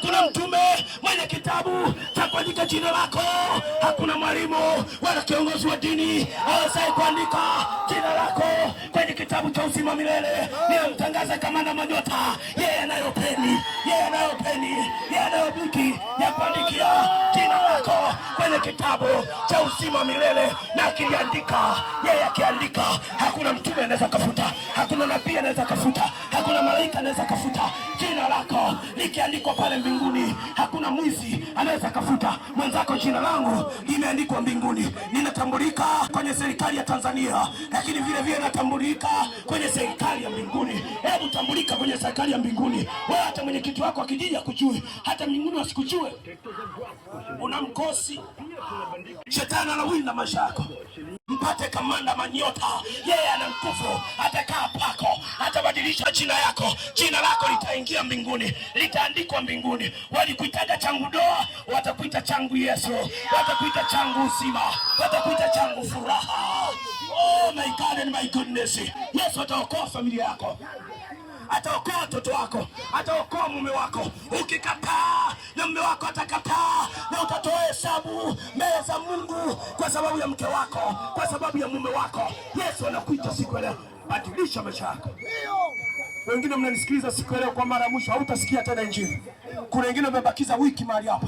Hakuna mtume mwenye kitabu cha kuandika jina lako. Hakuna mwalimu wala kiongozi wa dini awezaye kuandika jina lako kwenye kitabu cha uzima milele. Ninamtangaza Kamanda Manyota, yeye anayo peni, yeye anayo peni, yeye anayo biki ya kuandikia jina lako kwenye kitabu cha uzima milele, na akiliandika, yeye akiandika, hakuna mtume anaweza kufuta, hakuna nabii anaweza kufuta, hakuna malaika anaweza kufuta. Jina lako likiandikwa pale mbinguni, hakuna mwizi anaweza kufuta. Mwenzako, jina langu limeandikwa mbinguni. Ninatambulika kwenye serikali ya Tanzania, lakini vile vile natambulika kwenye serikali ya mbinguni. Hebu tambulika kwenye serikali ya mbinguni. Wewe hata mwenyekiti wako akijiji akujue, hata mbinguni wasikujue, una mkosi. Shetani anawinda maisha yako. Mpate Kamanda Manyota, yeye ana nguvu, atakaa pako, atabadilisha jina yako. Jina lako litaingia mbinguni, litaandikwa mbinguni. Walikuitaga changu doa, watakuita changu Yesu, watakuita changu uzima, watakuita changu furaha. Oh my God and my goodness. Yesu ataokoa familia yako, ataokoa watoto wako, ataokoa mume wako. Ukikataa, na mume wako atakataa, na utatoa hesabu mbele za Mungu kwa sababu ya mke wako, kwa sababu ya mume wako. Yesu anakuita siku ya leo, badilisha maisha yako. Wengine mnanisikiliza siku ya leo kwa mara ya mwisho, hautasikia tena injili. Kuna wengine wamebakiza wiki mahali hapa.